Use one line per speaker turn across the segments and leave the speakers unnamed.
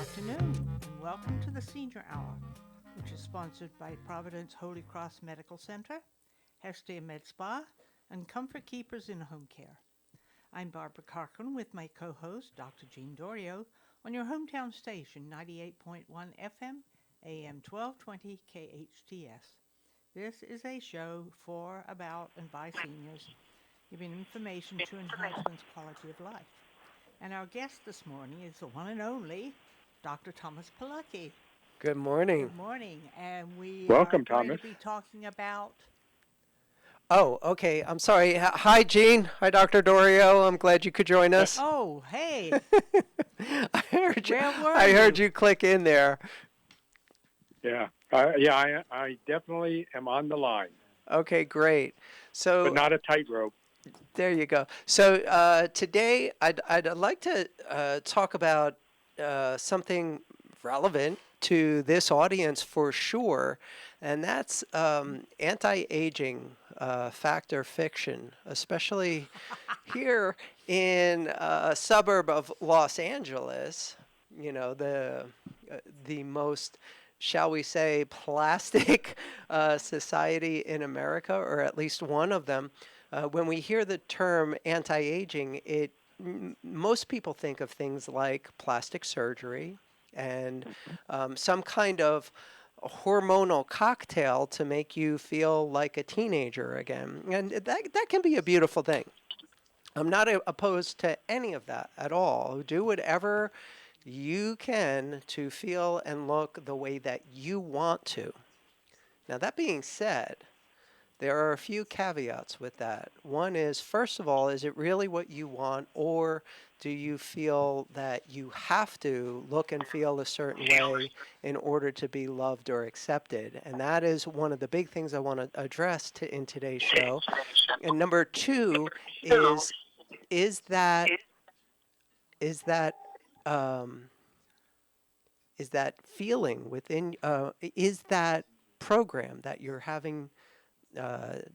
afternoon, and welcome to the Senior Hour, which is sponsored by Providence Holy Cross Medical Center, Hestia Med Spa, and Comfort Keepers in Home Care. I'm Barbara Cochran with my co-host, Dr. Jean Dorio, on your hometown station, 98.1 FM, AM 1220 KHTS. This is a show for, about, and by seniors, giving information to enhance one's quality of life. And our guest this morning is the one and only Dr. Thomas Polucki.
Good morning.
Good morning. And we are
Welcome,
going to
Thomas.
be talking about...
Oh, okay. I'm sorry. Hi, Jean. Hi, Dr. Dorio. I'm glad you could join us.
Oh, hey.
I heard you.
Where were
I heard
you?
you click in there.
Yeah, I definitely am on the line,
Okay, great. So
but not a tightrope.
there you go. So today I'd like to talk about something relevant to this audience for sure, and that's anti-aging fact or fiction, especially here in a suburb of Los Angeles. You know, the most, shall we say, plastic society in America, or at least one of them. When we hear the term anti-aging, most people think of things like plastic surgery and some kind of hormonal cocktail to make you feel like a teenager again. And that can be a beautiful thing. I'm not opposed to any of that at all. Do whatever you can to feel and look the way that you want to. Now, that being said, there are a few caveats with that. One is, first of all, is it really what you want, or do you feel that you have to look and feel a certain way in order to be loved or accepted? And that is one of the big things I want to address in today's show. And number two is that is that um, is that feeling within is that program that you're having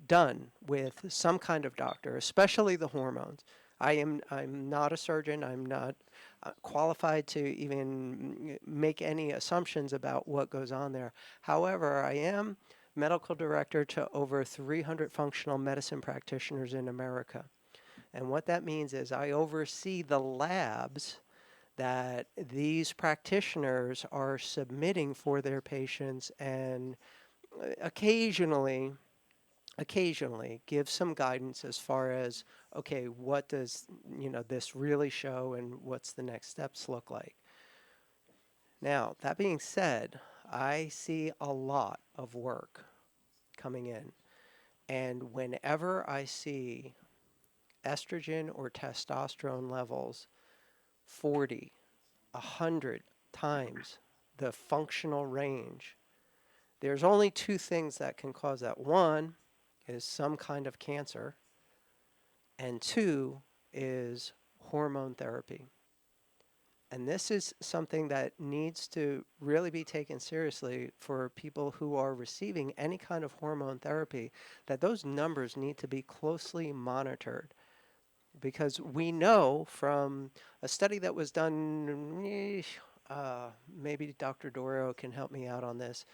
done with some kind of doctor, especially the hormones. I'm not a surgeon. I'm not qualified to even make any assumptions about what goes on there. However, I am medical director to over 300 functional medicine practitioners in America. And what that means is I oversee the labs that these practitioners are submitting for their patients, and occasionally give some guidance as far as, okay, what does this really show and what's the next steps look like. Now, that being said, I see a lot of work coming in, and whenever I see estrogen or testosterone levels 40, 100 times the functional range, there's only two things that can cause that. One is some kind of cancer, and two is hormone therapy. And this is something that needs to really be taken seriously for people who are receiving any kind of hormone therapy, that those numbers need to be closely monitored. Because we know from a study that was done, maybe Dr. Dorio can help me out on this,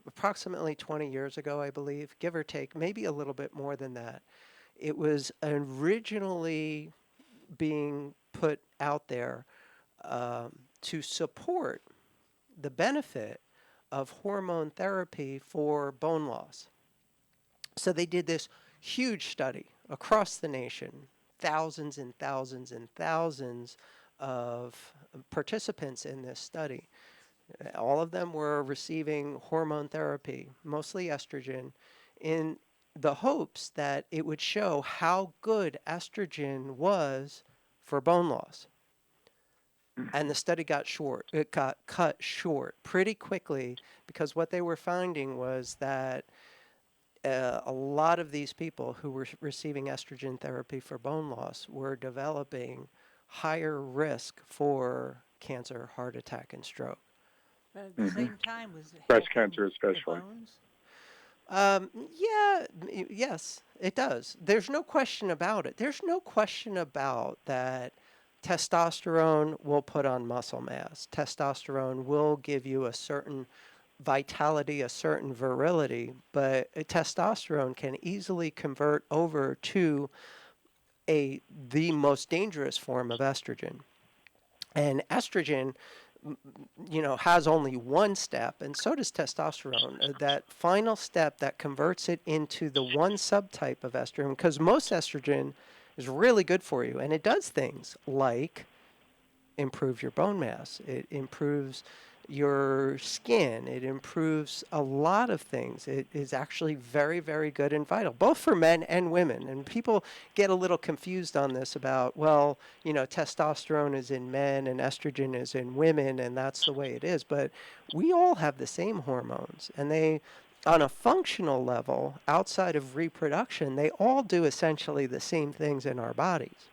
approximately 20 years ago, I believe, give or take, maybe a little bit more than that. It was originally being put out there to support the benefit of hormone therapy for bone loss. So they did this huge study across the nation, thousands and thousands and thousands of participants in this study. All of them were receiving hormone therapy, mostly estrogen, in the hopes that it would show how good estrogen was for bone loss. And the study got short. It got cut short pretty quickly, because what they were finding was that a lot of these people who were receiving estrogen therapy for bone loss were developing higher risk for cancer, heart attack, and stroke.
But at the same time, was it
Breast
helping
cancer especially.
the bones?
Yes, it does. There's no question about it. There's no question about that. Testosterone will put on muscle mass. Testosterone will give you a certain vitality, a certain virility, but testosterone can easily convert over to the most dangerous form of estrogen. And estrogen, has only one step, and so does testosterone. That final step that converts it into the one subtype of estrogen, because most estrogen is really good for you, and it does things like improve your bone mass. It improves your skin. It improves a lot of things. It is actually very, very good and vital, both for men and women. And people get a little confused on this about, well, testosterone is in men and estrogen is in women, and that's the way it is. But we all have the same hormones, and they, on a functional level, outside of reproduction, they all do essentially the same things in our bodies.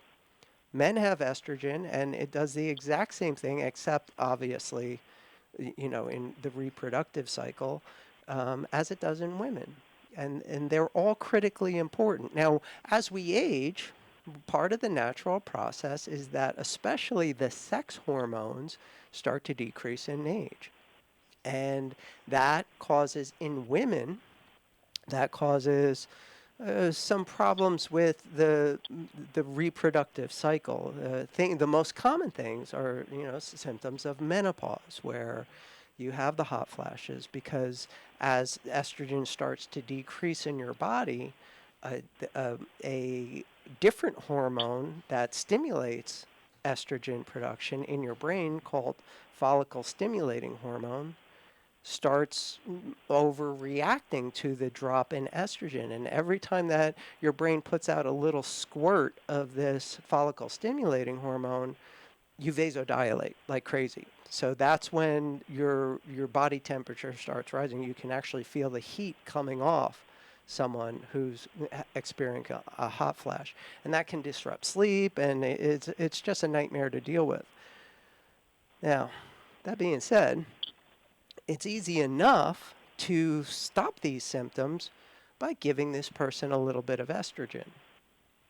Men have estrogen, and it does the exact same thing, except obviously, in the reproductive cycle, as it does in women. And they're all critically important. Now, as we age, part of the natural process is that especially the sex hormones start to decrease in age. And that causes, in women, that causes some problems with the reproductive cycle. The most common things are symptoms of menopause, where you have the hot flashes because as estrogen starts to decrease in your body, a different hormone that stimulates estrogen production in your brain called follicle stimulating hormone starts overreacting to the drop in estrogen. And every time that your brain puts out a little squirt of this follicle stimulating hormone, you vasodilate like crazy. So that's when your body temperature starts rising. You can actually feel the heat coming off someone who's experiencing a hot flash. And that can disrupt sleep, and it's just a nightmare to deal with. Now, that being said, it's easy enough to stop these symptoms by giving this person a little bit of estrogen.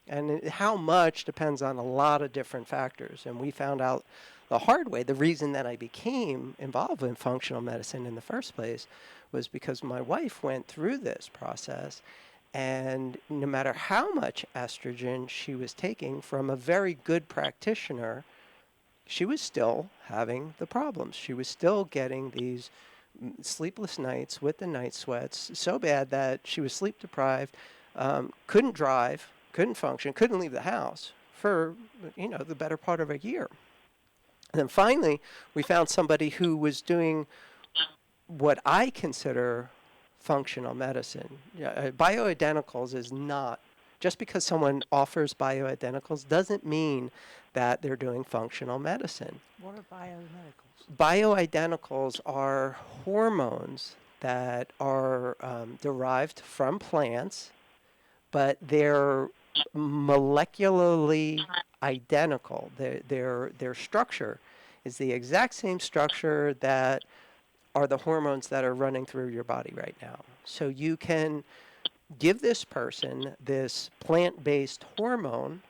And how much depends on a lot of different factors. And we found out the hard way. The reason that I became involved in functional medicine in the first place was because my wife went through this process. And no matter how much estrogen she was taking from a very good practitioner, she was still having the problems. She was still getting these sleepless nights with the night sweats so bad that she was sleep deprived, couldn't drive, couldn't function, couldn't leave the house for, the better part of a year. And then finally, we found somebody who was doing what I consider functional medicine. Bioidenticals is not, just because someone offers bioidenticals doesn't mean that they're doing functional medicine.
What are biomedicals?
Bioidenticals are hormones that are derived from plants, but they're molecularly identical. Their structure is the exact same structure that are the hormones that are running through your body right now. So you can give this person this plant-based hormone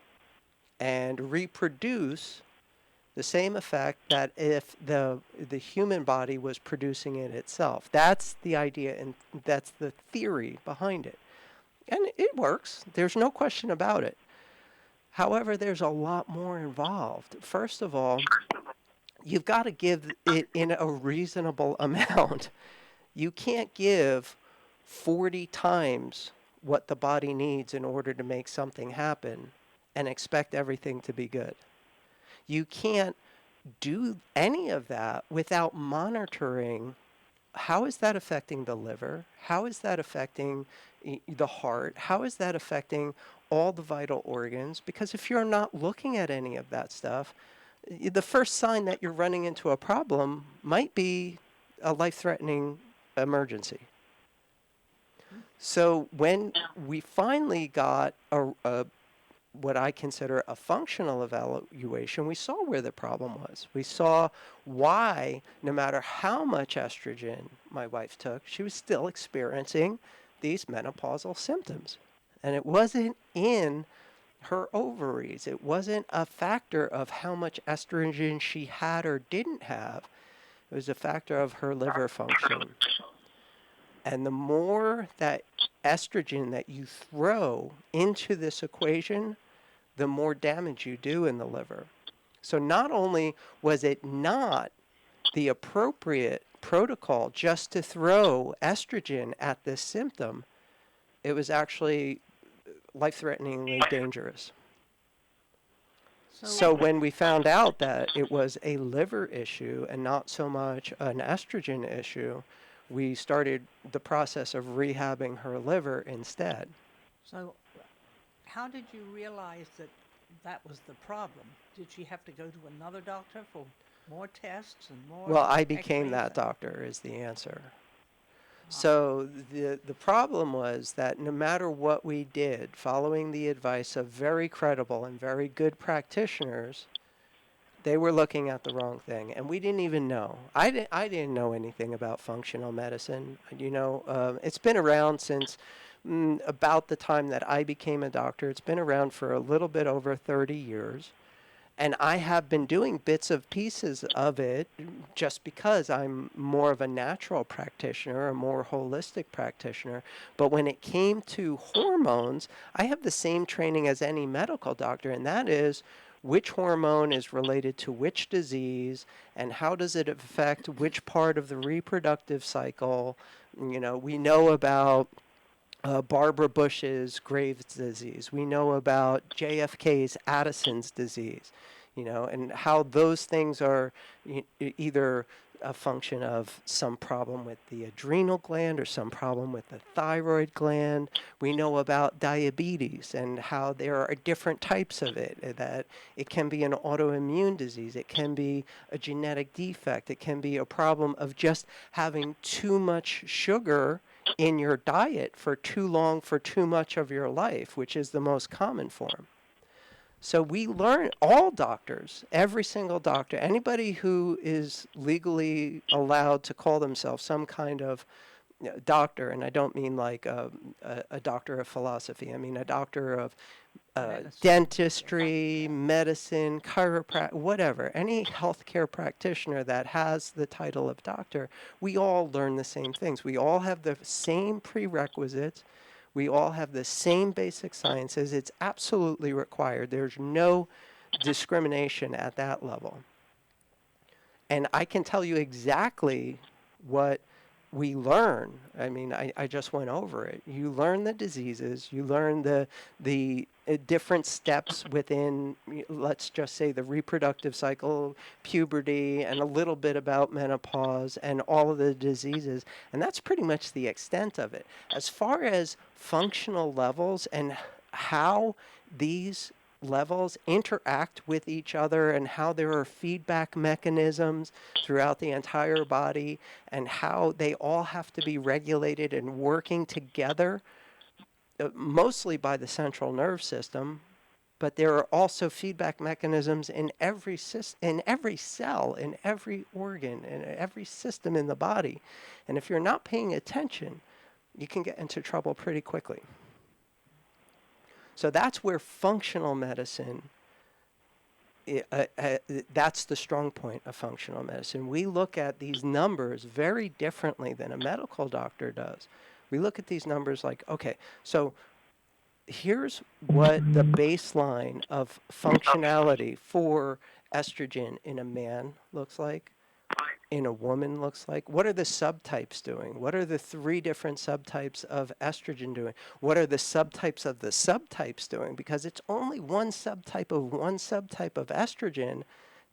and reproduce the same effect that if the human body was producing it itself. That's the idea, and that's the theory behind it. And it works. There's no question about it. However, there's a lot more involved. First of all, you've got to give it in a reasonable amount. You can't give 40 times what the body needs in order to make something happen and expect everything to be good. You can't do any of that without monitoring how is that affecting the liver, how is that affecting the heart, how is that affecting all the vital organs, because if you're not looking at any of that stuff, the first sign that you're running into a problem might be a life-threatening emergency. So when we finally got what I consider a functional evaluation, we saw where the problem was. We saw why, no matter how much estrogen my wife took, she was still experiencing these menopausal symptoms. And it wasn't in her ovaries. It wasn't a factor of how much estrogen she had or didn't have. It was a factor of her liver function. And the more that estrogen that you throw into this equation, the more damage you do in the liver. So not only was it not the appropriate protocol just to throw estrogen at this symptom, it was actually life-threateningly dangerous. So when we found out that it was a liver issue and not so much an estrogen issue, we started the process of rehabbing her liver instead.
So how did you realize that that was the problem? Did she have to go to another doctor for more tests and more
Well, I became
x-rays
that
and-
doctor is the answer. So the problem was that no matter what we did, following the advice of very credible and very good practitioners, they were looking at the wrong thing, and we didn't even know. I didn't know anything about functional medicine. It's been around since about the time that I became a doctor. It's been around for a little bit over 30 years. And I have been doing bits of pieces of it just because I'm more of a natural practitioner, a more holistic practitioner. But when it came to hormones, I have the same training as any medical doctor, and that is which hormone is related to which disease and how does it affect which part of the reproductive cycle. We know about Barbara Bush's Graves' disease. We know about JFK's Addison's disease, and how those things are either a function of some problem with the adrenal gland or some problem with the thyroid gland. We know about diabetes and how there are different types of it, that it can be an autoimmune disease, it can be a genetic defect, it can be a problem of just having too much sugar in your diet for too long, for too much of your life, which is the most common form. So we learn, all doctors, every single doctor, anybody who is legally allowed to call themselves some kind of doctor, and I don't mean like a doctor of philosophy, I mean a doctor of dentistry, medicine, chiropractic, whatever, any healthcare practitioner that has the title of doctor, we all learn the same things. We all have the same prerequisites. We all have the same basic sciences. It's absolutely required. There's no discrimination at that level. And I can tell you exactly what we learn. I mean, I just went over it. You learn the diseases. You learn the different steps within, let's just say, the reproductive cycle, puberty, and a little bit about menopause and all of the diseases. And that's pretty much the extent of it. As far as functional levels and how these levels interact with each other and how there are feedback mechanisms throughout the entire body and how they all have to be regulated and working together, mostly by the central nerve system, but there are also feedback mechanisms in every in every cell, in every organ, in every system in the body. And if you're not paying attention, you can get into trouble pretty quickly. So that's where functional medicine, that's the strong point of functional medicine. We look at these numbers very differently than a medical doctor does. We look at these numbers like, okay, so here's what the baseline of functionality for estrogen in a man looks like, in a woman looks like. What are the subtypes doing? What are the 3 different subtypes of estrogen doing? What are the subtypes of the subtypes doing? Because it's only one subtype of estrogen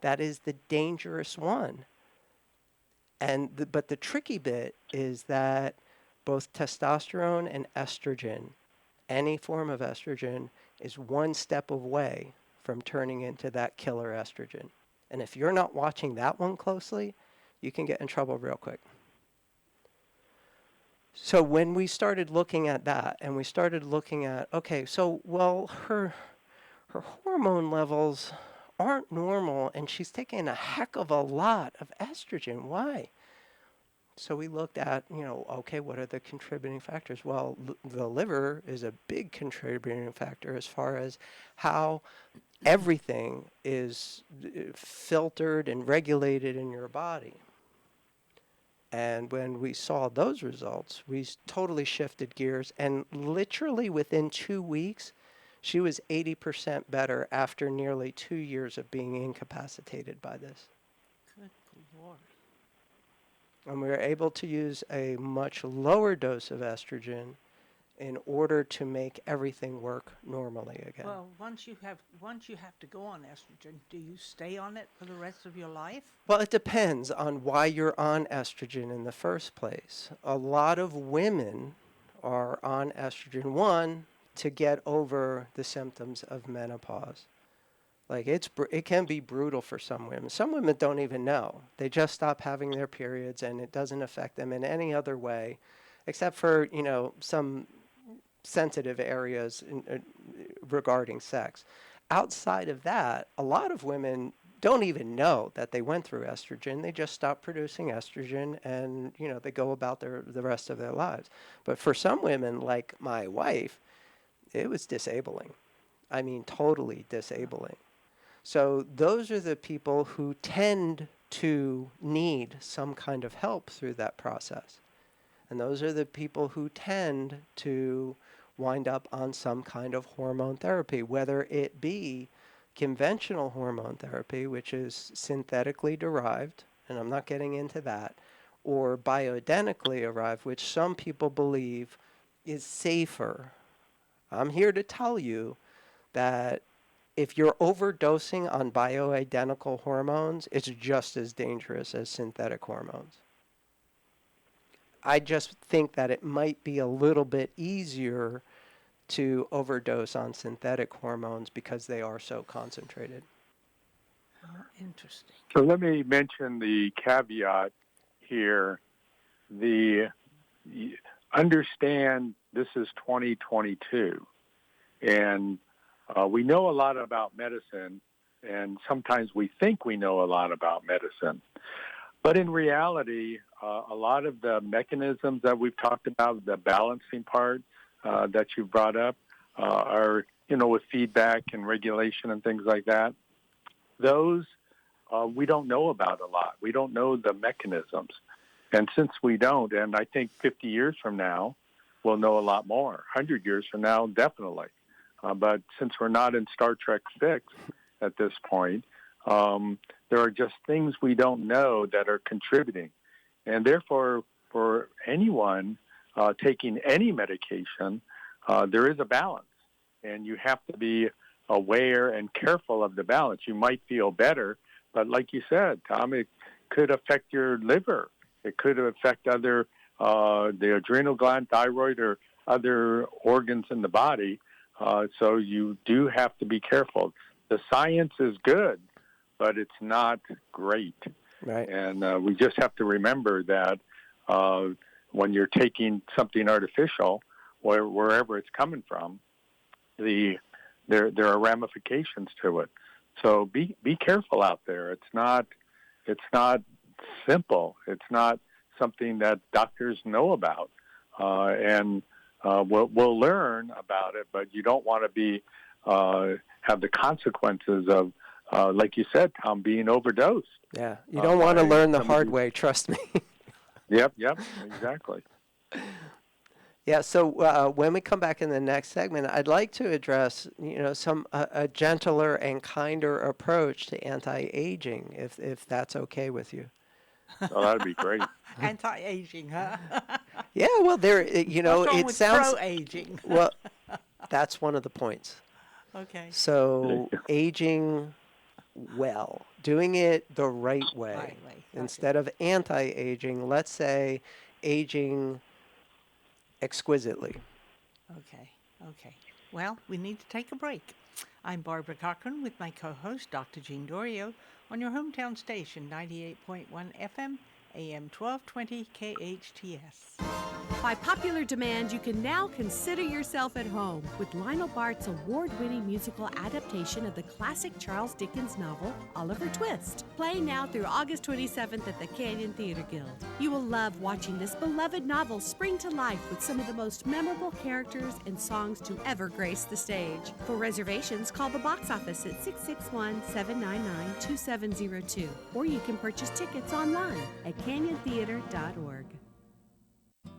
that is the dangerous one. But the tricky bit is that both testosterone and estrogen, any form of estrogen, is one step away from turning into that killer estrogen. And if you're not watching that one closely, you can get in trouble real quick. So when we started looking at that, and we started looking at, okay, so, well, her hormone levels aren't normal, and she's taking a heck of a lot of estrogen. Why? So we looked at, okay, what are the contributing factors? Well, the liver is a big contributing factor as far as how everything is filtered and regulated in your body. And when we saw those results, we totally shifted gears. And literally within 2 weeks, she was 80% better after nearly 2 years of being incapacitated by this.
Good Lord.
And we were able to use a much lower dose of estrogen in order to make everything work normally again.
Well, once you have to go on estrogen, do you stay on it for the rest of your life?
Well, it depends on why you're on estrogen in the first place. A lot of women are on estrogen, one, to get over the symptoms of menopause. Like it can be brutal for some women. Some women don't even know. They just stop having their periods and it doesn't affect them in any other way, except for, some sensitive areas regarding sex. Outside of that, a lot of women don't even know that they went through estrogen. They just stop producing estrogen and, they go about the rest of their lives. But for some women, like my wife, it was disabling. I mean, totally disabling. So those are the people who tend to need some kind of help through that process. And those are the people who tend to wind up on some kind of hormone therapy, whether it be conventional hormone therapy, which is synthetically derived, and I'm not getting into that, or bioidentically derived, which some people believe is safer. I'm here to tell you that if you're overdosing on bioidentical hormones, it's just as dangerous as synthetic hormones. I just think that it might be a little bit easier to overdose on synthetic hormones because they are so concentrated.
Oh, interesting.
So let me mention the caveat here. Understand this is 2022, and we know a lot about medicine, and sometimes we think we know a lot about medicine. But in reality, a lot of the mechanisms that we've talked about, the balancing part that you brought up, are, with feedback and regulation and things like that, those we don't know about a lot. We don't know the mechanisms. And since we don't, and I think 50 years from now, we'll know a lot more. 100 years from now, definitely. But since we're not in Star Trek 6 at this point, there are just things we don't know that are contributing. And therefore, for anyone taking any medication, there is a balance. And you have to be aware and careful of the balance. You might feel better, but like you said, Tom, it could affect your liver. It could affect other, the adrenal gland, thyroid, or other organs in the body. So you do have to be careful. The science is good, but it's not great.
Right.
And we just have to remember that when you're taking something artificial, wherever it's coming from, there are ramifications to it. So be careful out there. It's not simple. It's not something that doctors know about, and we'll learn about it. But you don't want to have the consequences of, like you said, Tom, being overdosed.
Yeah, you don't want to learn the hard way. Trust me.
Yep, exactly.
Yeah, so when we come back in the next segment, I'd like to address, some a gentler and kinder approach to anti-aging, if that's okay with you.
Oh, that'd be great.
Anti-aging, huh?
Yeah, well,
What's wrong
it
with
sounds
pro-aging?
well. That's one of the points.
Okay.
So aging well, doing it the right way,
Right way. Gotcha.
instead of anti-aging. Let's say aging exquisitely.
Okay. Well, we need to take a break. I'm Barbara Cochran with my co-host, Dr. Jean Dorio, on your hometown station, 98.1 FM, AM 1220 KHTS.
By popular demand, you can now consider yourself at home with Lionel Bart's award-winning musical adaptation of the classic Charles Dickens novel, Oliver Twist, playing now through August 27th at the Canyon Theater Guild. You will love watching this beloved novel spring to life with some of the most memorable characters and songs to ever grace the stage. For reservations, call the box office at 661-799-2702, or you can purchase tickets online at canyontheater.org.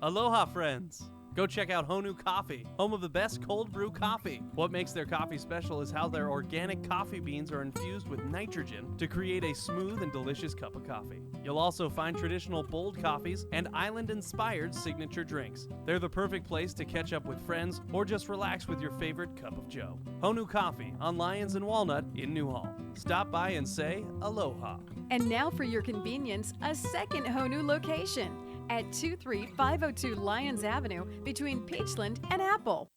Aloha, friends! Go check out Honu Coffee, home of the best cold brew coffee. What makes their coffee special is how their organic coffee beans are infused with nitrogen to create a smooth and delicious cup of coffee. You'll also find traditional bold coffees and island-inspired signature drinks. They're the perfect place to catch up with friends or just relax with your favorite cup of joe. Honu Coffee on Lyons and Walnut in Newhall. Stop by and say aloha.
And now for your convenience, a second Honu location at 23502 Lyons Avenue between Peachland and Apple.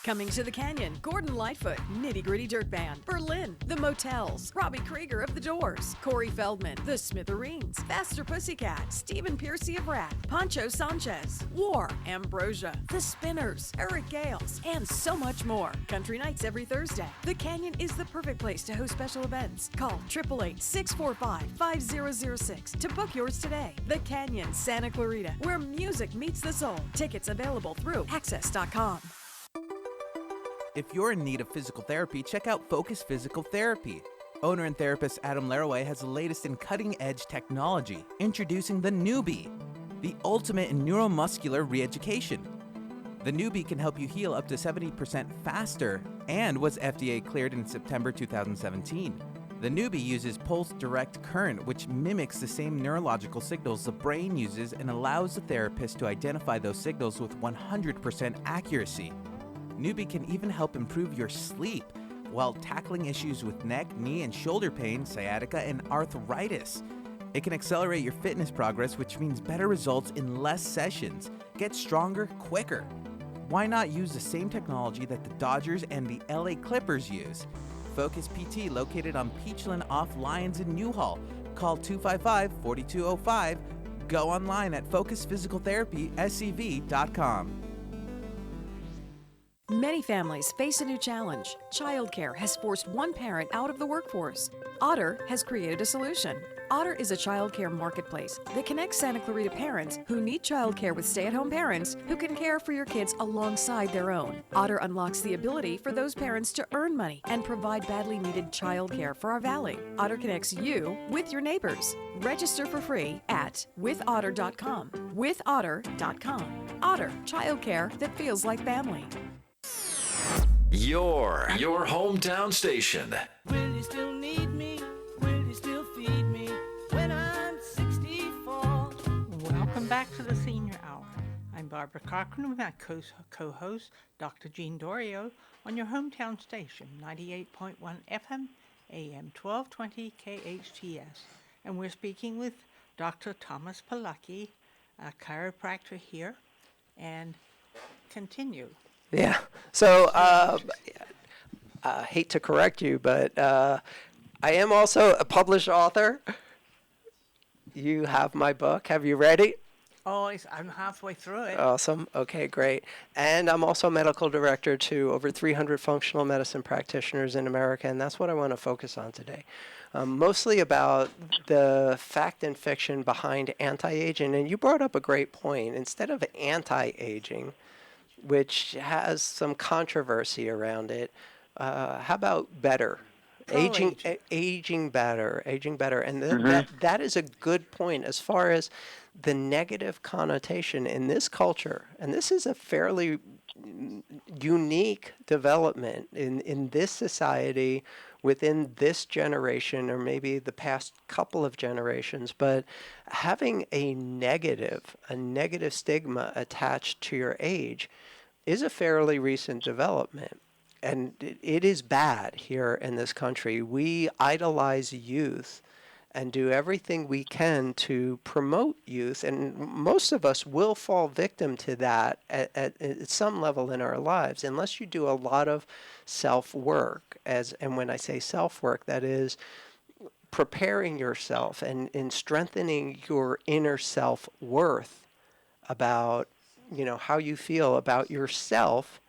Coming to the Canyon, Gordon Lightfoot, Nitty Gritty Dirt Band, Berlin, The Motels, Robbie Krieger of The Doors, Corey Feldman, The Smithereens, Faster Pussycat, Stephen Piercy of Rat, Pancho Sanchez, War, Ambrosia, The Spinners, Eric Gales, and so much more. Country nights every Thursday. The Canyon is the perfect place to host special events. Call 888-645-5006 to book yours today. The Canyon, Santa Clarita, where music meets the soul. Tickets available through access.com.
If you're in need of physical therapy, check out Focus Physical Therapy. Owner and therapist Adam Laraway has the latest in cutting-edge technology, introducing the Newbie, the ultimate in neuromuscular re-education. The Newbie can help you heal up to 70% faster and was FDA cleared in September 2017. The Newbie uses pulsed direct current, which mimics the same neurological signals the brain uses and allows the therapist to identify those signals with 100% accuracy. Newbie can even help improve your sleep while tackling issues with neck, knee, and shoulder pain, sciatica, and arthritis. It can accelerate your fitness progress, which means better results in less sessions. Get stronger quicker. Why not use the same technology that the Dodgers and the LA Clippers use? Focus PT, located on Peachland off Lyons in Newhall. Call 255-4205. Go online at focusphysicaltherapyscv.com.
Many families face a new challenge. Childcare has forced one parent out of the workforce. Otter has created a solution. Otter is a childcare marketplace that connects Santa Clarita parents who need childcare with stay-at-home parents who can care for your kids alongside their own. Otter unlocks the ability for those parents to earn money and provide badly needed childcare for our valley. Otter connects you with your neighbors. Register for free at withotter.com. Withotter.com. Otter, childcare that feels like family.
Your hometown station.
Will you still need me? Will you still feed me when I'm 64?
Welcome back to the Senior Hour. I'm Barbara Cochran with my co-host, Dr. Jean Dorio, on your hometown station, 98.1 FM, AM 1220 KHTS. And we're speaking with Dr. Thomas Polucki, a chiropractor here, and continue.
Yeah. So I hate to correct you, but I am also a published author. You have my book. Have you read it?
Oh, I'm halfway through it.
Awesome. Okay, great. And I'm also medical director to over 300 functional medicine practitioners in America, and that's what I want to focus on today. Mostly about the fact and fiction behind anti-aging. And you brought up a great point. Instead of anti-aging, which has some controversy around it, how about better? Aging better. And that is a good point as far as the negative connotation in this culture. And this is a fairly unique development in this society within this generation, or maybe the past couple of generations, but having a negative stigma attached to your age is a fairly recent development. And it is bad here in this country. We idolize youth and do everything we can to promote youth, and most of us will fall victim to that at some level in our lives, unless you do a lot of self-work. And when I say self-work, that is preparing yourself and strengthening your inner self-worth about how you feel about yourself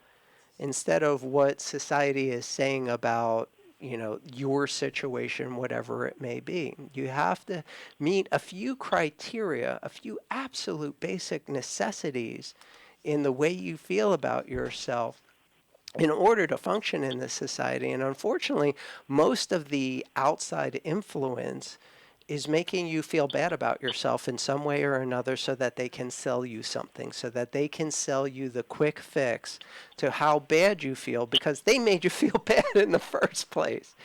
instead of what society is saying about, your situation, whatever it may be. You have to meet a few criteria, a few absolute basic necessities in the way you feel about yourself in order to function in this society. And unfortunately, most of the outside influence is making you feel bad about yourself in some way or another so that they can sell you something, so that they can sell you the quick fix to how bad you feel, because they made you feel bad in the first place.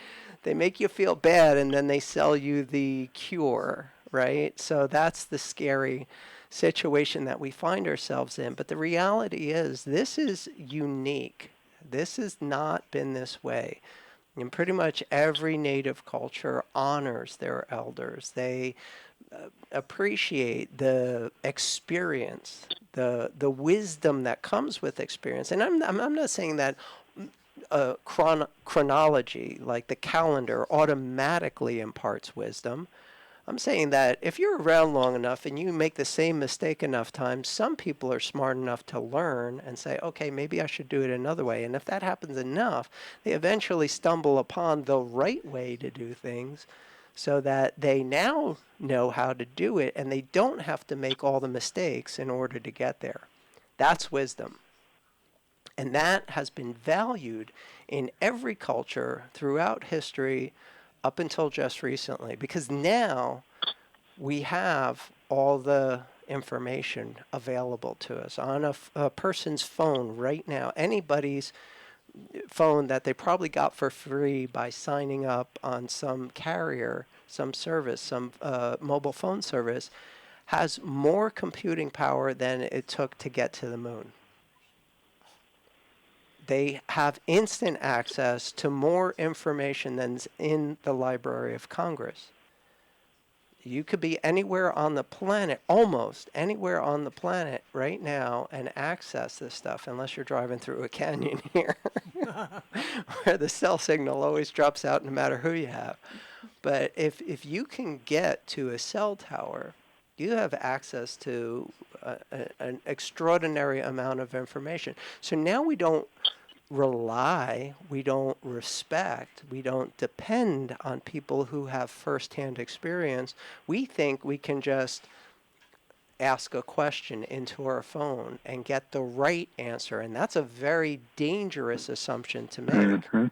They make you feel bad and then they sell you the cure, right? So that's the scary situation that we find ourselves in. But the reality is, this is unique. This has not been this way. And pretty much every native culture honors their elders. They appreciate the experience, the wisdom that comes with experience. And I'm not saying that chronology, like the calendar, automatically imparts wisdom. I'm saying that if you're around long enough and you make the same mistake enough times, some people are smart enough to learn and say, okay, maybe I should do it another way. And if that happens enough, they eventually stumble upon the right way to do things so that they now know how to do it and they don't have to make all the mistakes in order to get there. That's wisdom. And that has been valued in every culture throughout history up until just recently, because now we have all the information available to us on a person's phone right now. Anybody's phone that they probably got for free by signing up on some carrier, some service, some mobile phone service, has more computing power than it took to get to the moon. They have instant access to more information than's in the Library of Congress. You could be anywhere on the planet, almost anywhere on the planet right now, and access this stuff, unless you're driving through a canyon here, where the cell signal always drops out no matter who you have. But if you can get to a cell tower, you have access to an extraordinary amount of information. So now we don't rely, we don't respect, we don't depend on people who have firsthand experience. We think we can just ask a question into our phone and get the right answer. And that's a very dangerous assumption to make.
Mm-hmm.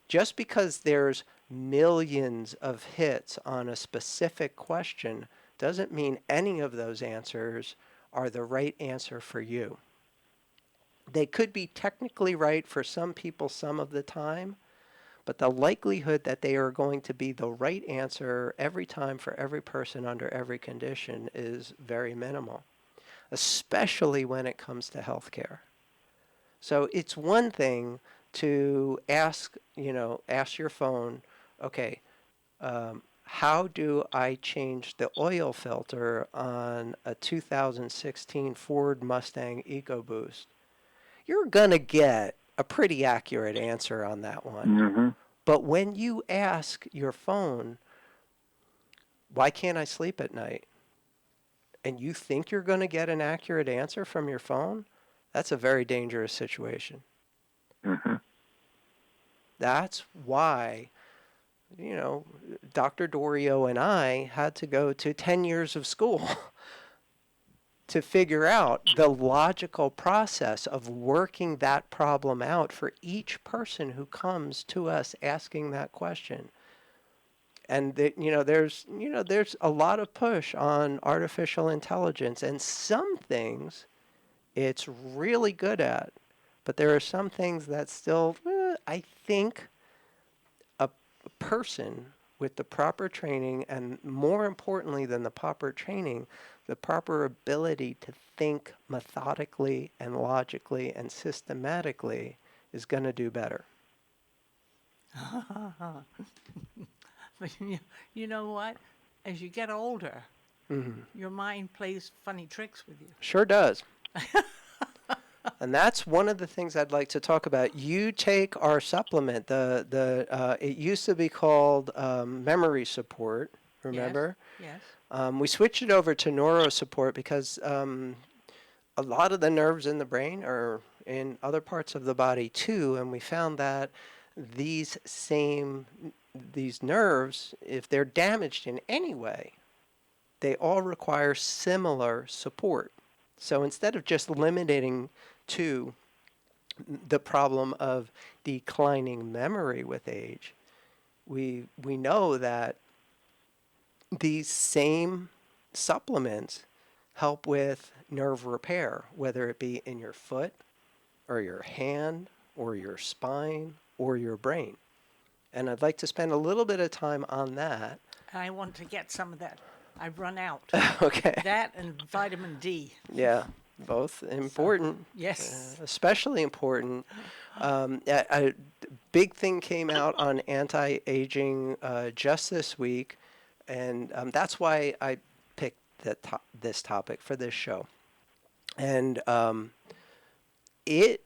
Just because there's millions of hits on a specific question doesn't mean any of those answers are the right answer for you. They could be technically right for some people some of the time, but the likelihood that they are going to be the right answer every time for every person under every condition is very minimal, especially when it comes to healthcare. So it's one thing to ask your phone, okay, how do I change the oil filter on a 2016 Ford Mustang Ecoboost? You're going to get a pretty accurate answer on that one.
Mm-hmm.
But when you ask your phone, why can't I sleep at night? And you think you're going to get an accurate answer from your phone, that's a very dangerous situation.
Mm-hmm.
That's why, Dr. Dorio and I had to go to 10 years of school to figure out the logical process of working that problem out for each person who comes to us asking that question. And there's a lot of push on artificial intelligence, and some things it's really good at, but there are some things that still, I think, a person with the proper training, and more importantly than the proper training, the proper ability to think methodically and logically and systematically is going to do better.
But you know what? As you get older, your mind plays funny tricks with you.
Sure does. And that's one of the things I'd like to talk about. You take our supplement, it used to be called memory support, remember?
Yes.
We switched it over to neuro support because a lot of the nerves in the brain are in other parts of the body too, and we found that these nerves, if they're damaged in any way, they all require similar support. So instead of just limiting to the problem of declining memory with age, we know that these same supplements help with nerve repair, whether it be in your foot or your hand or your spine or your brain. And I'd like to spend a little bit of time on that.
I want to get some of that. I've run out.
Okay.
That and vitamin D.
Yeah, both important.
Yes.
Especially important. A big thing came out on anti-aging just this week, and that's why I picked this topic for this show. And it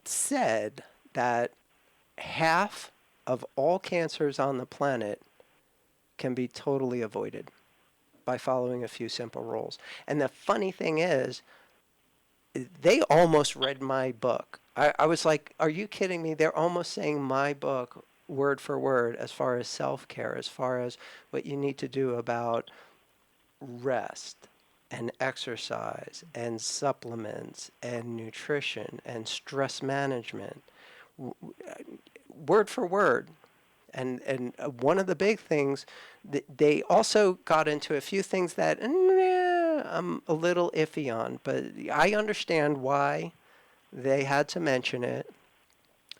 said that half of all cancers on the planet can be totally avoided by following a few simple rules. And the funny thing is, they almost read my book. I was like, are you kidding me? They're almost saying my book word for word as far as self-care, as far as what you need to do about rest and exercise and supplements and nutrition and stress management, word for word. And one of the big things, they also got into a few things that I'm a little iffy on, but I understand why they had to mention it,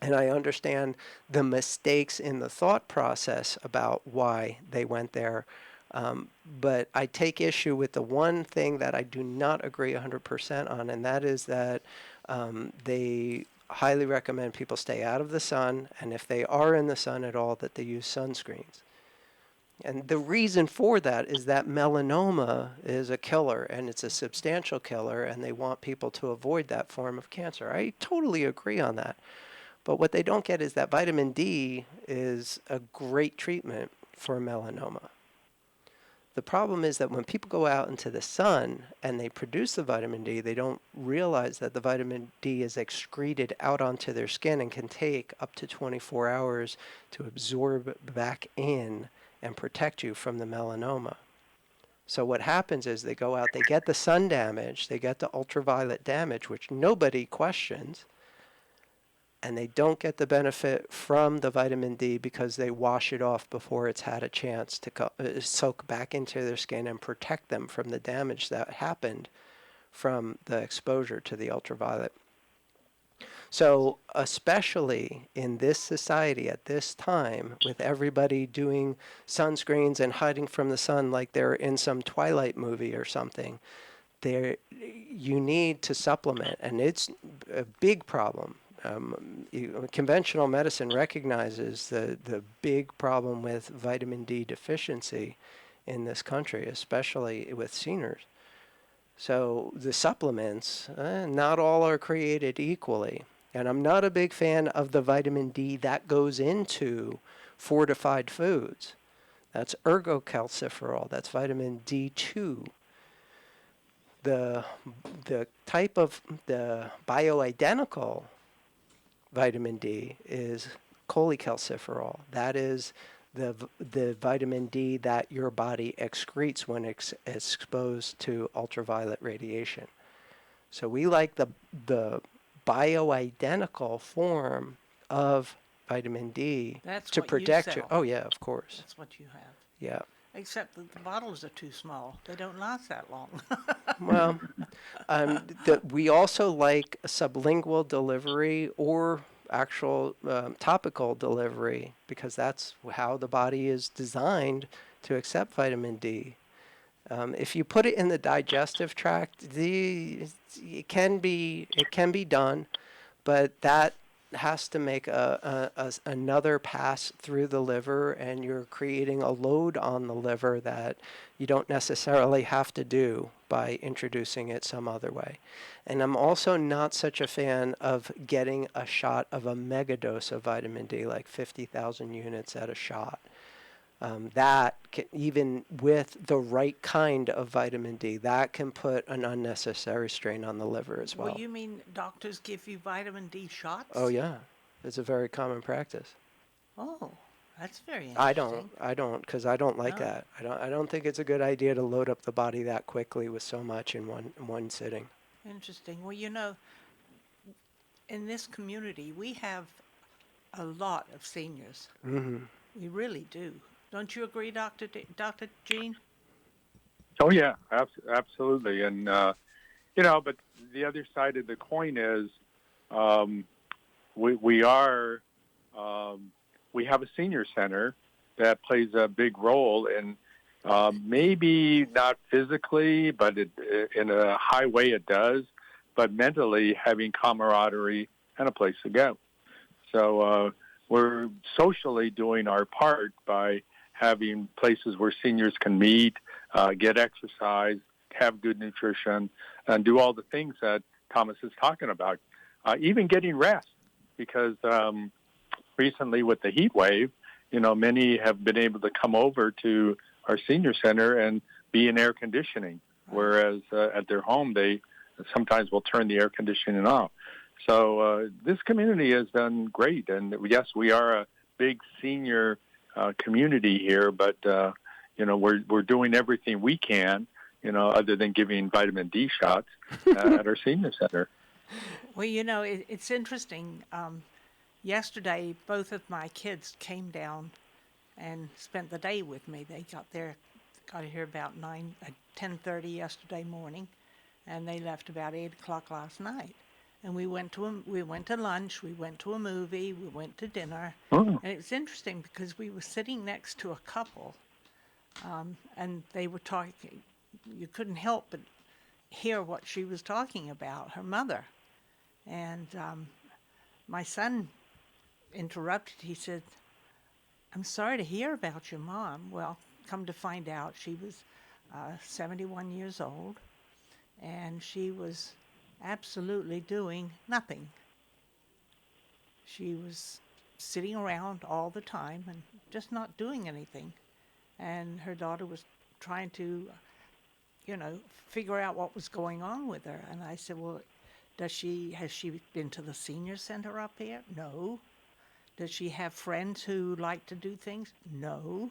and I understand the mistakes in the thought process about why they went there. But I take issue with the one thing that I do not agree 100% on, and that is that they highly recommend people stay out of the sun, and if they are in the sun at all, that they use sunscreens. And the reason for that is that melanoma is a killer, and it's a substantial killer, and they want people to avoid that form of cancer. I totally agree on that. But what they don't get is that vitamin D is a great treatment for melanoma. The problem is that when people go out into the sun and they produce the vitamin D, they don't realize that the vitamin D is excreted out onto their skin and can take up to 24 hours to absorb back in and protect you from the melanoma. So what happens is they go out, they get the sun damage, they get the ultraviolet damage, which nobody questions, and they don't get the benefit from the vitamin D because they wash it off before it's had a chance to soak back into their skin and protect them from the damage that happened from the exposure to the ultraviolet. So especially in this society at this time, with everybody doing sunscreens and hiding from the sun like they're in some Twilight movie or something, you need to supplement, and it's a big problem. Conventional medicine recognizes the big problem with vitamin D deficiency in this country, especially with seniors. So the supplements, not all are created equally. And I'm not a big fan of the vitamin D that goes into fortified foods. That's ergocalciferol. That's vitamin D2. The type of the bioidentical vitamin D is cholecalciferol. That is the vitamin D that your body excretes when it's exposed to ultraviolet radiation. So we like the bioidentical form of vitamin D to protect you. Oh yeah, of course.
That's what you have.
Yeah.
Except that the bottles are too small. They don't last that long.
Well, we also like sublingual delivery or actual topical delivery because that's how the body is designed to accept vitamin D. If you put it in the digestive tract, it can be done, but that has to make another pass through the liver, and you're creating a load on the liver that you don't necessarily have to do by introducing it some other way. And I'm also not such a fan of getting a shot of a megadose of vitamin D, like 50,000 units at a shot. That can, even with the right kind of vitamin D, that can put an unnecessary strain on the liver as well.
Well, you mean doctors give you vitamin D shots?
Oh yeah, it's a very common practice.
Oh, that's very
I
interesting.
don't, because I don't like
No.
that. I don't think it's a good idea to load up the body that quickly with so much in one sitting.
Interesting. Well, you know, in this community, we have a lot of seniors.
Hmm.
We really do. Don't you agree, Dr. Jean?
Oh yeah, absolutely. And but the other side of the coin is we have a senior center that plays a big role in maybe not physically, but in a high way it does, but mentally having camaraderie and a place to go. So we're socially doing our part by having places where seniors can meet, get exercise, have good nutrition, and do all the things that Thomas is talking about. Even getting rest, because recently with the heat wave, many have been able to come over to our senior center and be in air conditioning, whereas at their home they sometimes will turn the air conditioning off. So this community has done great, and yes, we are a big senior community here, but we're doing everything we can, other than giving vitamin D shots at our senior center.
Well, it's interesting. Yesterday, both of my kids came down and spent the day with me. They got here about 10:30 yesterday morning, and they left about 8 o'clock last night. And we went to lunch, we went to a movie, we went to dinner.
Oh.
And it's interesting because we were sitting next to a couple, and they were talking. You couldn't help but hear what she was talking about, her mother. And my son interrupted. He said, "I'm sorry to hear about your mom." Well, come to find out, she was 71 years old, and she was absolutely doing nothing. She was sitting around all the time and just not doing anything. And her daughter was trying to, figure out what was going on with her. And I said, "Well, has she been to the senior center up here?" "No." "Does she have friends who like to do things?" "No."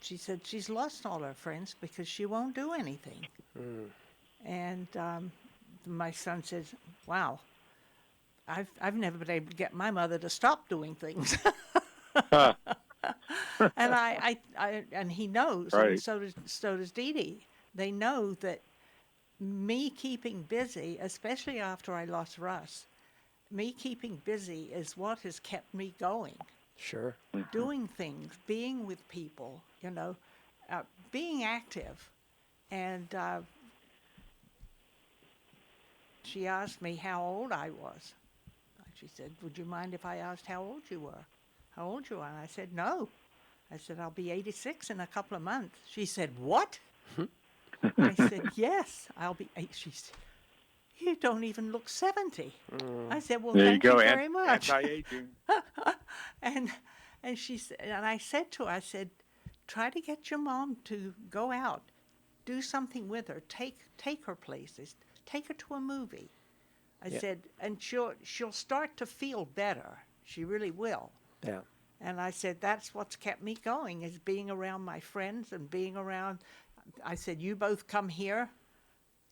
She said she's lost all her friends because she won't do anything. And my son says, "Wow, I've never been able to get my mother to stop doing things." And and he knows,
Right.
and so does Dee Dee. They know that me keeping busy, especially after I lost Russ, me keeping busy is what has kept me going.
Sure.
Doing things, being with people, being active. And she asked me how old I was. She said, "Would you mind if I asked how old you were? How old you are?" And I said, "No." I said, "I'll be 86 in a couple of months." She said, "What?" I said, "Yes, I'll be 8." She said, "You don't even look 70. I said, "Well,
There you
thank
go,
you very much."
anti-aging.
And she said, and I said to her, I said, "Try to get your mom to go out, do something with her, take her places, take her to a movie." I said, and she'll start to feel better. She really will.
Yeah.
And I said, that's what's kept me going, is being around my friends and being around. I said, "You both come here,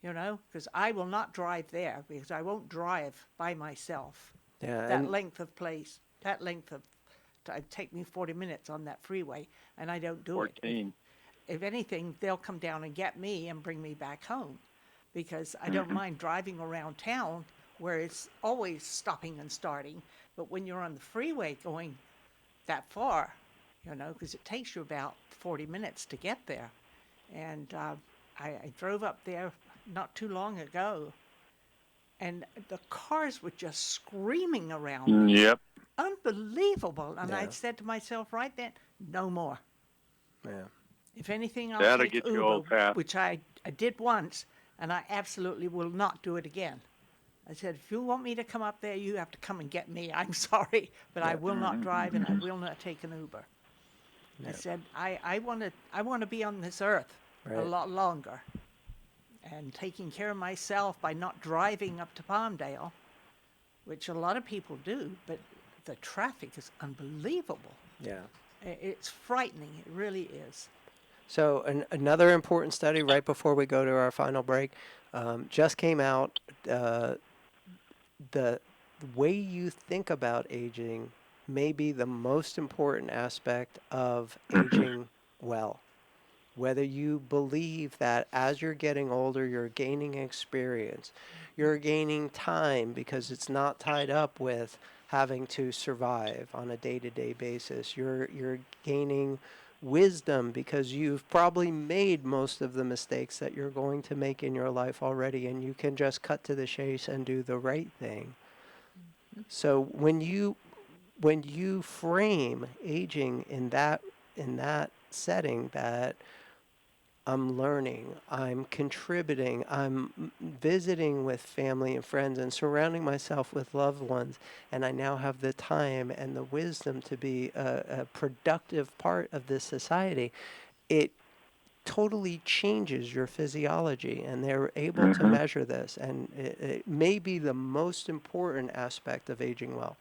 because I will not drive there, because I won't drive by myself.
Yeah.
That length of place, it'd take me 40 minutes on that freeway, and I don't do
14.
it. If anything, they'll come down and get me and bring me back home, because I don't mind driving around town where it's always stopping and starting. But when you're on the freeway going that far, because it takes you about 40 minutes to get there. And I drove up there not too long ago, and the cars were just screaming around me.
Yep.
Unbelievable. And
Yeah.
I said to myself right then, no more.
Yeah.
If anything, I'll
That'll
take
get you
Uber,
old, Pat.
which I did once, and I absolutely will not do it again. I said, "If you want me to come up there, you have to come and get me. I'm sorry, but I will not drive, and I will not take an Uber." I said, I want to be on this earth a
Right.
lot longer. And taking care of myself by not driving up to Palmdale, which a lot of people do, but the traffic is unbelievable.
Yeah.
It's frightening. It really is.
So another important study right before we go to our final break just came out. The way you think about aging may be the most important aspect of aging well. Whether you believe that as you're getting older, you're gaining experience, you're gaining time because it's not tied up with having to survive on a day-to-day basis. You're gaining wisdom because you've probably made most of the mistakes that you're going to make in your life already, and you can just cut to the chase and do the right thing. So when you frame aging in that setting, that I'm learning, I'm contributing, I'm visiting with family and friends and surrounding myself with loved ones, and I now have the time and the wisdom to be a productive part of this society, it totally changes your physiology, and they're able to measure this, and it may be the most important aspect of aging well.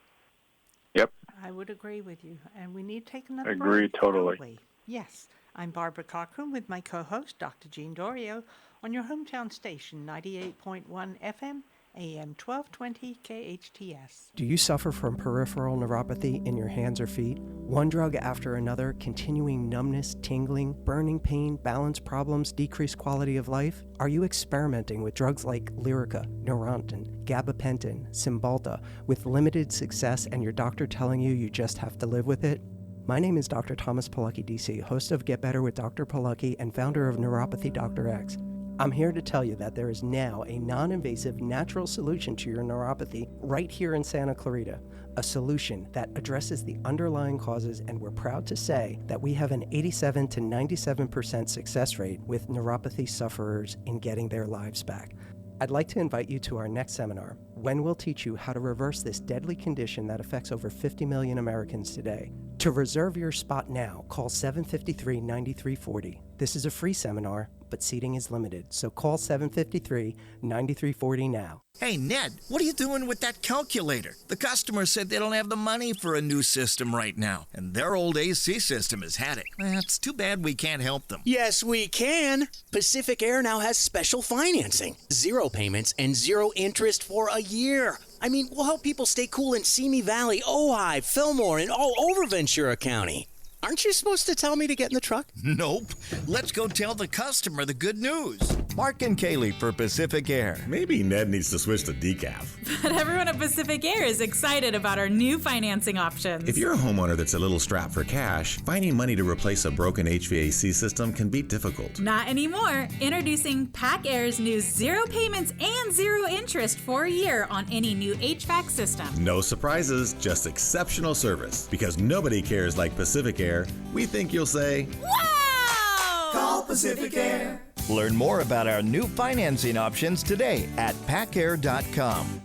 Yep.
I would agree with you. And we need to take another
Agree
break,
totally.
don't we? Yes. I'm Barbara Cochran with my co-host, Dr. Jean Dorio, on your hometown station, 98.1 FM, AM 1220 KHTS.
Do you suffer from peripheral neuropathy in your hands or feet? One drug after another, continuing numbness, tingling, burning pain, balance problems, decreased quality of life? Are you experimenting with drugs like Lyrica, Neurontin, gabapentin, Cymbalta with limited success and your doctor telling you just have to live with it? My name is Dr. Thomas Polucki, DC, host of Get Better with Dr. Polucki and founder of Neuropathy Dr. X. I'm here to tell you that there is now a non-invasive natural solution to your neuropathy right here in Santa Clarita, a solution that addresses the underlying causes, and we're proud to say that we have an 87 to 97% success rate with neuropathy sufferers in getting their lives back. I'd like to invite you to our next seminar, when we'll teach you how to reverse this deadly condition that affects over 50 million Americans today. To reserve your spot now, call 753-9340. This is a free seminar, but seating is limited, so call 753-9340 now.
Hey, Ned, what are you doing with that calculator? The customer said they don't have the money for a new system right now, and their old AC system has had it. It's too bad we can't help them.
Yes, we can. Pacific Air now has special financing. 0 payments and 0 interest for a year. I mean, we'll help people stay cool in Simi Valley, Ojai, Fillmore, and all over Ventura County. Aren't you supposed to tell me to get in the truck?
Nope. Let's go tell the customer the good news. Mark and Kaylee for Pacific Air.
Maybe Ned needs to switch to decaf.
But everyone at Pacific Air is excited about our new financing options.
If you're a homeowner that's a little strapped for cash, finding money to replace a broken HVAC system can be difficult.
Not anymore. Introducing Pac Air's new 0 payments and 0 interest for a year on any new HVAC system.
No surprises, just exceptional service. Because nobody cares like Pacific Air, we think you'll say,
wow!
Call Pacific Air. Learn more about our new financing options today at pacair.com.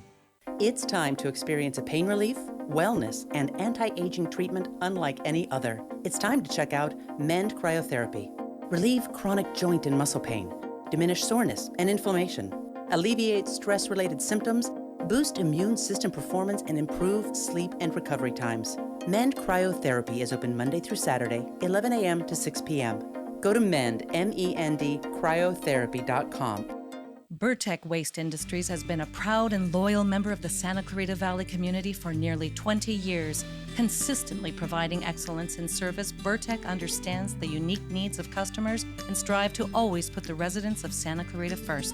It's time to experience a pain relief, wellness, and anti-aging treatment unlike any other. It's time to check out Mend Cryotherapy. Relieve chronic joint and muscle pain, diminish soreness and inflammation, alleviate stress-related symptoms, boost immune system performance, and improve sleep and recovery times. Mend Cryotherapy is open Monday through Saturday, 11 a.m. to 6 p.m. Go to Mend, M-E-N-D, cryotherapy.com.
Burtech Waste Industries has been a proud and loyal member of the Santa Clarita Valley community for nearly 20 years. Consistently providing excellence in service, Burtech understands the unique needs of customers and strive to always put the residents of Santa Clarita first.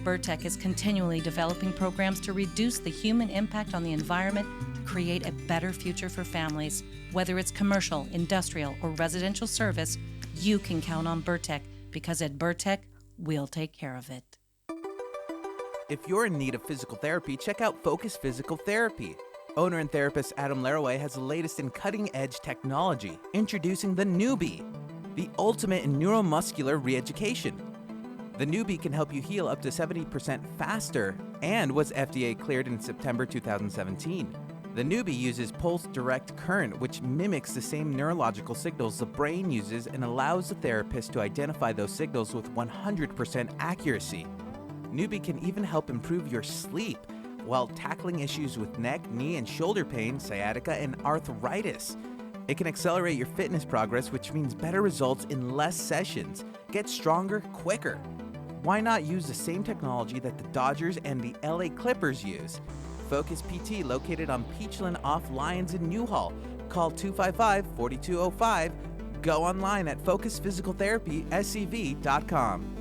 Burtech is continually developing programs to reduce the human impact on the environment, create a better future for families. Whether it's commercial, industrial, or residential service, you can count on Burtech, because at Burtech, we'll take care of it.
If you're in need of physical therapy, check out Focus Physical Therapy. Owner and therapist Adam Laraway has the latest in cutting-edge technology, introducing the Newbie, the ultimate in neuromuscular re-education. The Newbie can help you heal up to 70% faster and was FDA cleared in September 2017. The newbie uses pulse direct current, which mimics the same neurological signals the brain uses and allows the therapist to identify those signals with 100% accuracy. Newbie can even help improve your sleep while tackling issues with neck, knee, and shoulder pain, sciatica, and arthritis. It can accelerate your fitness progress, which means better results in less sessions. Get stronger quicker. Why not use the same technology that the Dodgers and the LA Clippers use? Focus PT, located on Peachland off Lyons in Newhall. Call 255-4205. Go online at focusphysicaltherapyscv.com.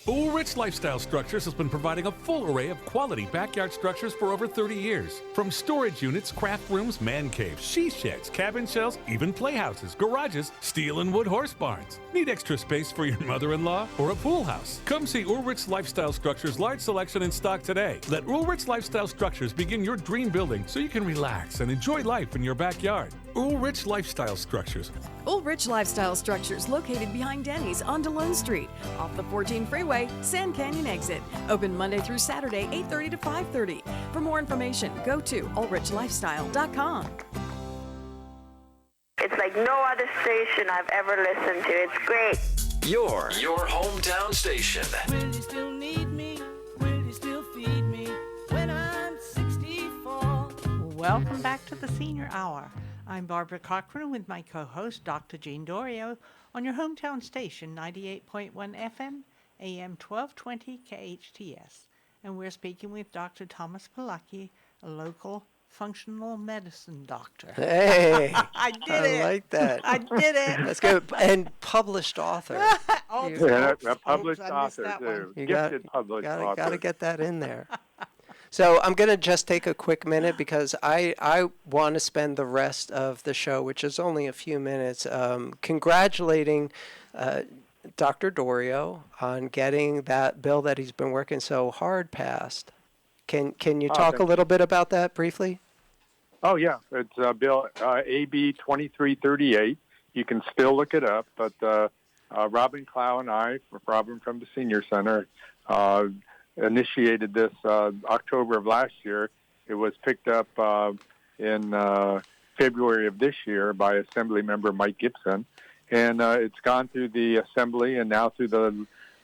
Ulrich Lifestyle Structures has been providing a full array of quality backyard structures for over 30 years. From storage units, craft rooms, man caves, she sheds, cabin shells, even playhouses, garages, steel and wood horse barns. Need extra space for your mother-in-law or a pool house? Come see Ulrich Lifestyle Structures' large selection in stock today. Let Ulrich Lifestyle Structures begin your dream building so you can relax and enjoy life in your backyard. Ulrich Lifestyle Structures.
Ulrich Lifestyle Structures, located behind Denny's on DeLone Street, off the 14 freeway, Sand Canyon exit. Open Monday through Saturday, 8:30 to 5:30. For more information, go to ulrichlifestyle.com.
It's like no other station I've ever listened to. It's great.
Your hometown station.
Will you still need me? Will you still feed me when I'm 64?
Welcome back to the Senior Hour. I'm Barbara Cochran with my co-host, Dr. Jean Dorio, on your hometown station, 98.1 FM, AM 1220 KHTS. And we're speaking with Dr. Thomas Polucki, a local functional medicine doctor.
Hey,
I did it.
I like that.
I did it.
That's good. And published author.
A published author, too.
You
Gifted published author.
Got to get that in there. So I'm going to just take a quick minute because I want to spend the rest of the show, which is only a few minutes, congratulating Dr. Dorio on getting that bill that he's been working so hard passed. Can you talk a little bit about that briefly?
Oh, yeah. It's Bill AB 2338. You can still look it up, but Robin Clow and I, Robin from the Senior Center, initiated this October of last year. It was picked up in February of this year by Assembly Member Mike Gibson, and it's gone through the Assembly and now through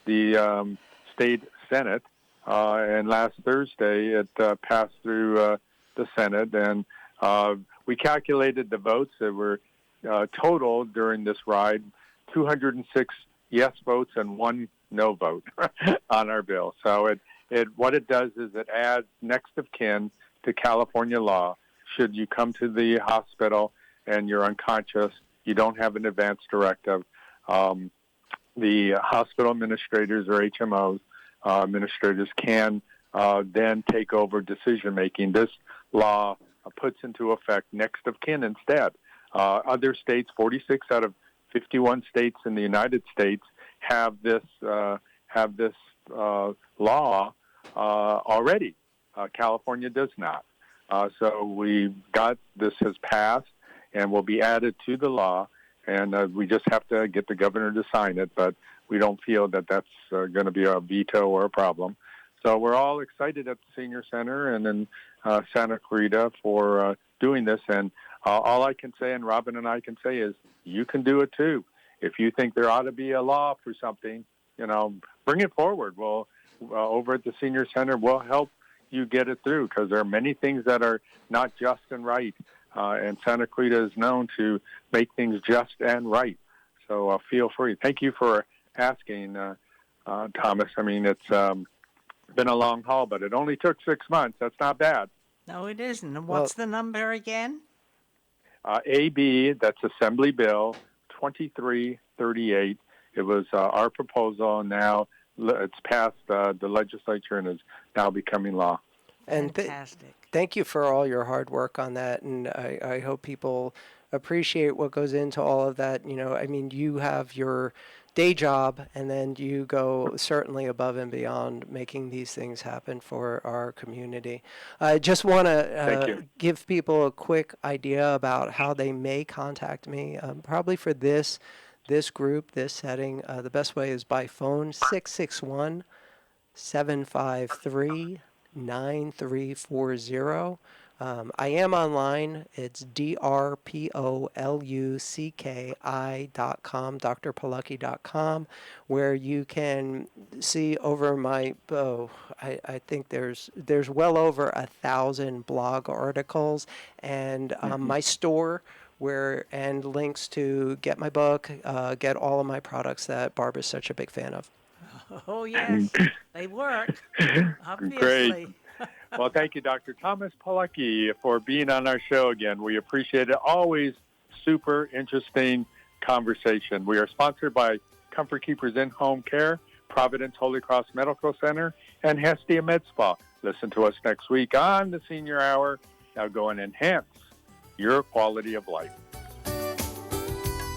the State Senate. And last Thursday, it passed through the Senate, and we calculated the votes that were total during this ride, 206 yes votes and 1 no vote on our bill. So what it does is it adds next of kin to California law. Should you come to the hospital and you're unconscious, you don't have an advance directive, the hospital administrators or HMOs administrators can then take over decision-making. This law puts into effect next of kin instead. Other states, 46 out of 51 states in the United States, have this law already. California does not. So this has passed and will be added to the law, and we just have to get the governor to sign it, but we don't feel that that's going to be a veto or a problem. So we're all excited at the Senior Center and in Santa Clarita for doing this, and all I can say, and Robin and I can say, is you can do it too. If you think there ought to be a law for something, bring it forward. We'll, over at the Senior Center, we'll help you get it through, because there are many things that are not just and right, and Santa Clarita is known to make things just and right. So feel free. Thank you for asking, Thomas. I mean, it's been a long haul, but it only took 6 months. That's not bad.
No, it isn't. And what's the number again?
AB, that's Assembly Bill 2338. It was our proposal, and now it's passed the legislature and is now becoming law.
And
Fantastic.
Thank you for all your hard work on that, and I hope people appreciate what goes into all of that. I mean, you have your day job, and then you go certainly above and beyond making these things happen for our community. I just want to give people a quick idea about how they may contact me. Probably for this group, this setting, the best way is by phone, 661-753 9340. I am online. It's drpolucki.com, drpolucki.com, where you can see over my, I think there's well over 1,000 blog articles, and my store and links to get my book, get all of my products that Barbara's such a big fan of.
Oh, yes. They work, obviously.
Great. Well, thank you, Dr. Thomas Polucki, for being on our show again. We appreciate it. Always super interesting conversation. We are sponsored by Comfort Keepers In-Home Care, Providence Holy Cross Medical Center, and Hestia Med Spa. Listen to us next week on the Senior Hour. Now go and enhance your quality of life.